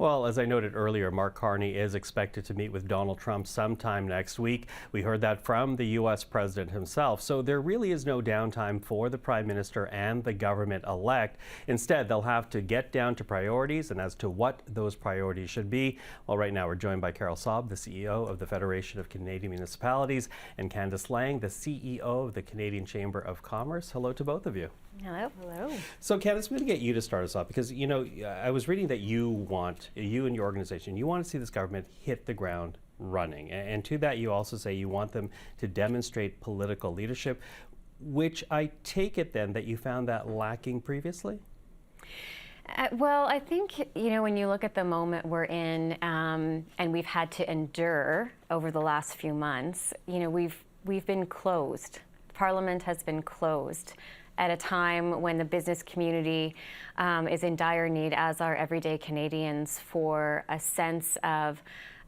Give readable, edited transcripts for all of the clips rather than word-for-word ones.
Well, as I noted earlier, Mark Carney is expected to meet with Donald Trump sometime next week. We heard that from the U.S. president himself. So there really is no downtime for the Prime Minister and the government-elect. Instead, they'll have to get down to priorities and as to what those priorities should be. Well, right now we're joined by Carol Saab, the CEO of the Federation of Canadian Municipalities, and Candace Laing, the CEO of the Canadian Chamber of Commerce. Hello to both of you. Hello. Hello. So Candace, I'm going to get you to start us off because, you know, I was reading that you and your organization, you want to see this government hit the ground running. And to that, you also say you want them to demonstrate political leadership, which I take it then that you found that lacking previously? Well, I think, you know, when you look at the moment we're in and we've had to endure over the last few months, you know, we've been closed. Parliament has been closed at a time when the business community is in dire need, as are everyday Canadians, for a sense of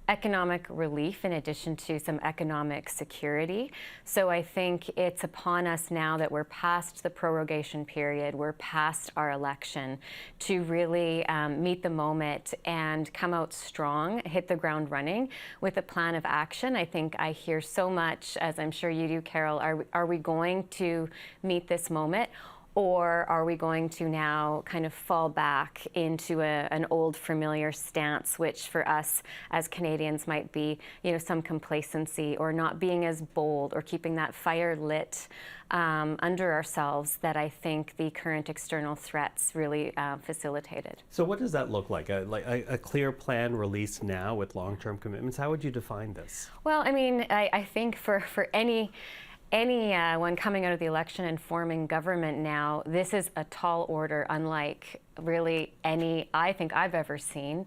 economic relief in addition to some economic security. So I think it's upon us now that we're past the prorogation period, we're past our election, to really meet the moment and come out strong, hit the ground running with a plan of action. I think I hear so much, as I'm sure you do, Carol, are we going to meet this moment? Or are we going to now kind of fall back into an old familiar stance, which for us as Canadians might be, you know, some complacency or not being as bold or keeping that fire lit under ourselves that I think the current external threats really facilitated. So what does that look like? A clear plan released now with long-term commitments? How would you define this? Well, I mean, I think for anyone coming out of the election and forming government now, this is a tall order unlike really any I think I've ever seen.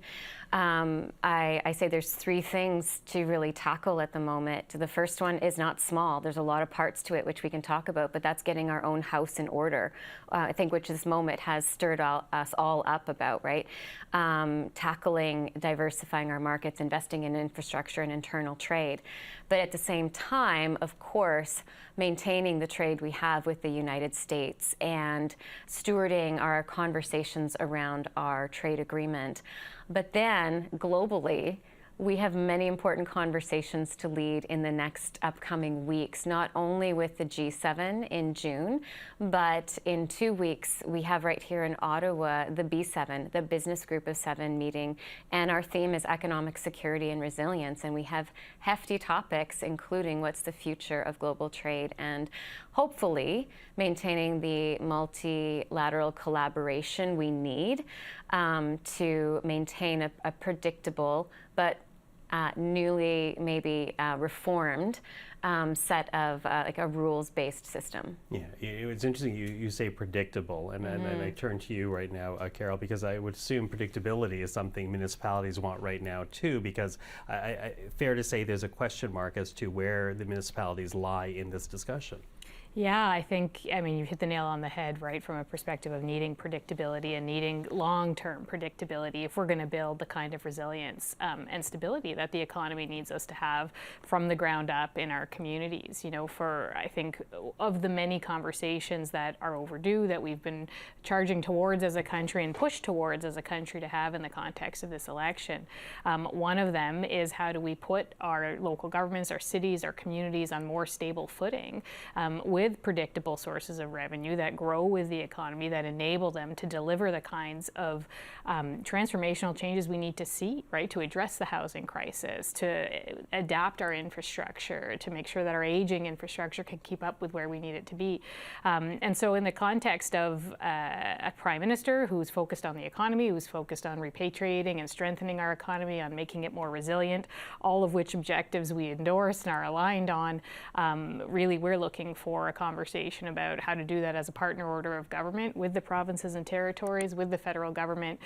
I say there's three things to really tackle at the moment. The first one is not small. There's a lot of parts to it which we can talk about, but that's getting our own house in order, I think, which this moment has stirred us all up about, right? Tackling, diversifying our markets, investing in infrastructure and internal trade. But at the same time, of course, maintaining the trade we have with the United States and stewarding our conversations around our trade agreement. But then, globally, we have many important conversations to lead in the next upcoming weeks, not only with the G7 in June, but in 2 weeks, we have right here in Ottawa, the B7, the Business Group of Seven meeting, and our theme is economic security and resilience, and we have hefty topics, including what's the future of global trade, and hopefully maintaining the multilateral collaboration we need to maintain a predictable but newly maybe reformed set of like a rules-based system. Yeah, it's interesting you say predictable, and I turn to you right now, Carol, because I would assume predictability is something municipalities want right now too, because fair to say there's a question mark as to where the municipalities lie in this discussion. Yeah, I mean, you hit the nail on the head, right, from a perspective of needing predictability and needing long-term predictability if we're going to build the kind of resilience and stability that the economy needs us to have from the ground up in our communities. You know, I think, of the many conversations that are overdue that we've been charging towards as a country and pushed towards as a country to have in the context of this election, one of them is how do we put our local governments, our cities, our communities on more stable footing with predictable sources of revenue that grow with the economy, that enable them to deliver the kinds of transformational changes we need to see, right, to address the housing crisis, to adapt our infrastructure, to make sure that our aging infrastructure can keep up with where we need it to be. And so in the context of a Prime Minister who's focused on the economy, who's focused on repatriating and strengthening our economy, on making it more resilient, all of which objectives we endorse and are aligned on, really we're looking for a conversation about how to do that as a partner order of government with the provinces and territories, with the federal government,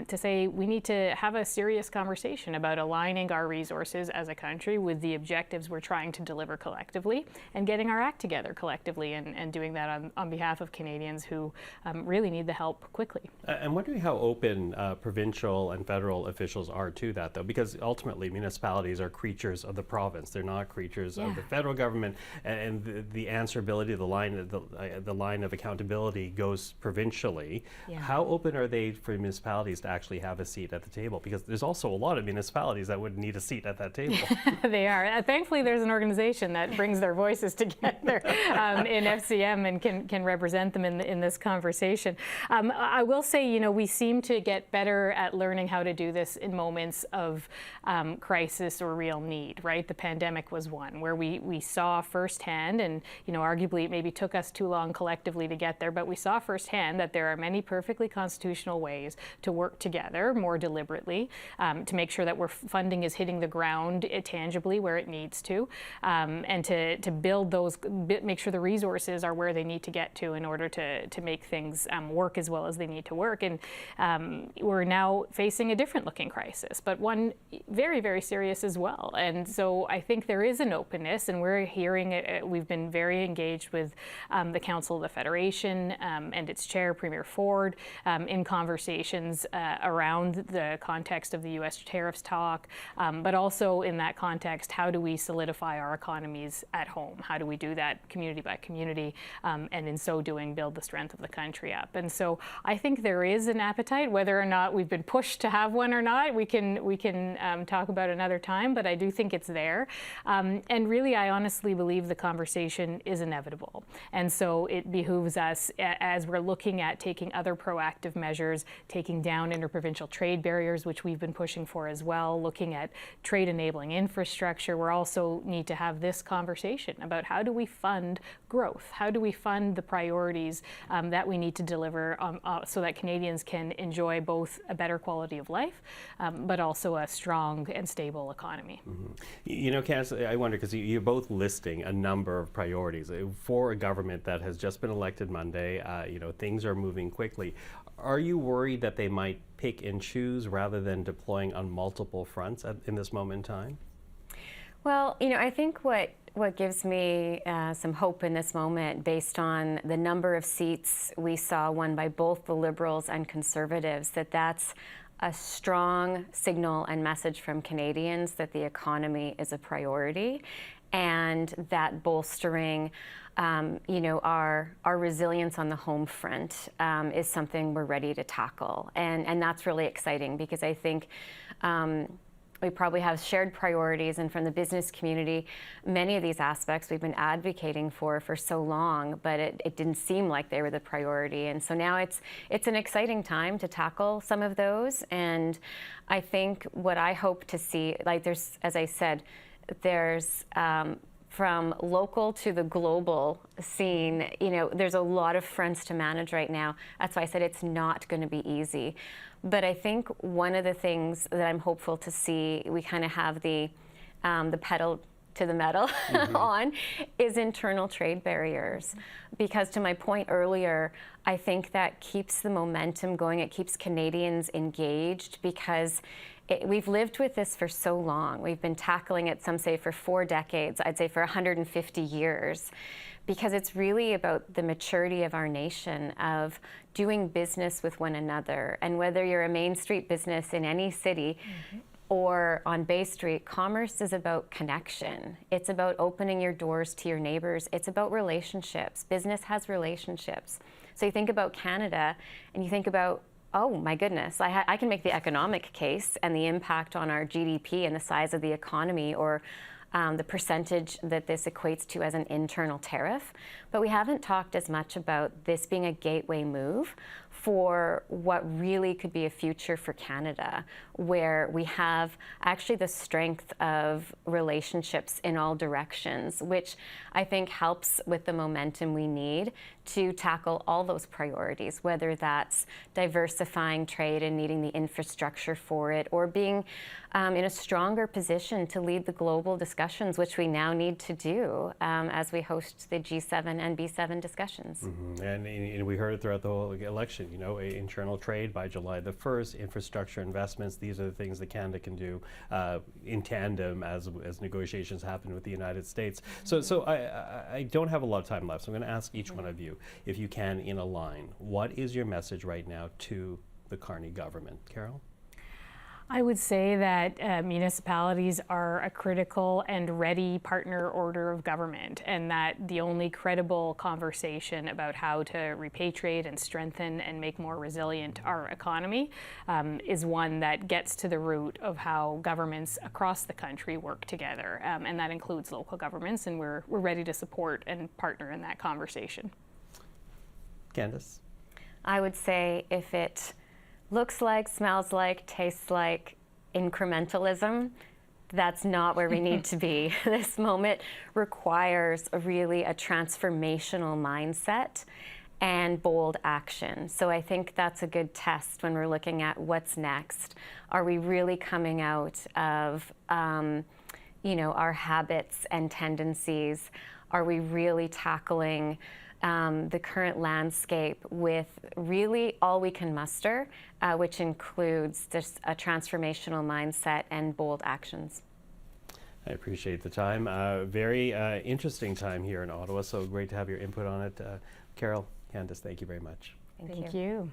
to say we need to have a serious conversation about aligning our resources as a country with the objectives we're trying to deliver collectively and getting our act together collectively and doing that on behalf of Canadians who really need the help quickly. I'm wondering how open provincial and federal officials are to that, though, because ultimately municipalities are creatures of the province. They're not creatures of the federal government, and the answer answerability, the line of accountability goes provincially. Yeah. How open are they for municipalities to actually have a seat at the table? Because there's also a lot of municipalities that would need a seat at that table. They are. Thankfully, there's an organization that brings their voices together in FCM and can represent them in this conversation. I will say, we seem to get better at learning how to do this in moments of crisis or real need, right? The pandemic was one where we saw firsthand, and arguably it maybe took us too long collectively to get there, but we saw firsthand that there are many perfectly constitutional ways to work together more deliberately to make sure that funding is hitting the ground tangibly where it needs to, and to build those, make sure the resources are where they need to get to in order to make things work as well as they need to work. And we're now facing a different looking crisis, but one very, very serious as well. And so I think there is an openness, and we're hearing it. We've been very engaged with the Council of the Federation and its chair, Premier Ford, in conversations around the context of the U.S. tariffs talk, but also in that context, how do we solidify our economies at home? How do we do that community by community, and in so doing, build the strength of the country up? And so I think there is an appetite. Whether or not we've been pushed to have one or not, we can talk about another time, but I do think it's there. And really, I honestly believe the conversation is inevitable. And so it behooves us, as we're looking at taking other proactive measures, taking down interprovincial trade barriers, which we've been pushing for as well, looking at trade enabling infrastructure. We also need to have this conversation about how do we fund growth? How do we fund the priorities that we need to deliver so that Canadians can enjoy both a better quality of life, but also a strong and stable economy? Mm-hmm. Candace, I wonder, because you're both listing a number of priorities for a government that has just been elected Monday. Things are moving quickly. Are you worried that they might pick and choose rather than deploying on multiple fronts in this moment in time? Well, I think what gives me some hope in this moment, based on the number of seats we saw won by both the Liberals and Conservatives, that's a strong signal and message from Canadians that the economy is a priority, and that bolstering our resilience on the home front is something we're ready to tackle. And that's really exciting, because I think we probably have shared priorities, and from the business community, many of these aspects we've been advocating for so long, but it didn't seem like they were the priority. And so now it's an exciting time to tackle some of those. And I think what I hope to see, there's, as I said, there's from local to the global scene, there's a lot of fronts to manage right now. That's why I said it's not going to be easy. But I think one of the things that I'm hopeful to see, we kind of have the pedal to the metal on, is internal trade barriers. Because to my point earlier, I think that keeps the momentum going. It keeps Canadians engaged, because we've lived with this for so long. We've been tackling it, some say, for 4 decades. I'd say for 150 years. Because it's really about the maturity of our nation, of doing business with one another. And whether you're a Main Street business in any city or on Bay Street, commerce is about connection. It's about opening your doors to your neighbors. It's about relationships. Business has relationships. So you think about Canada and you think about, oh my goodness, I can make the economic case and the impact on our GDP and the size of the economy, or the percentage that this equates to as an internal tariff. But we haven't talked as much about this being a gateway move for what really could be a future for Canada, where we have actually the strength of relationships in all directions, which I think helps with the momentum we need to tackle all those priorities, whether that's diversifying trade and needing the infrastructure for it, or being in a stronger position to lead the global discussions, which we now need to do as we host the G7 and B7 discussions. Mm-hmm. And we heard it throughout the whole election, internal trade by July the 1st, infrastructure investments, these are the things that Canada can do in tandem as negotiations happen with the United States. So I don't have a lot of time left, so I'm going to ask each one of you, if you can, in a line, what is your message right now to the Carney government? Carol? I would say that municipalities are a critical and ready partner order of government, and that the only credible conversation about how to repatriate and strengthen and make more resilient our economy is one that gets to the root of how governments across the country work together, and that includes local governments, and we're ready to support and partner in that conversation. Candace? I would say if it looks like, smells like, tastes like incrementalism, that's not where we need to be. This moment requires a transformational mindset and bold action. So I think that's a good test when we're looking at what's next. Are we really coming out of our habits and tendencies? Are we really tackling the current landscape with really all we can muster, which includes just a transformational mindset and bold actions? I appreciate the time. Very interesting time here in Ottawa, so great to have your input on it. Carol, Candace, thank you very much. Thank you. Thank you.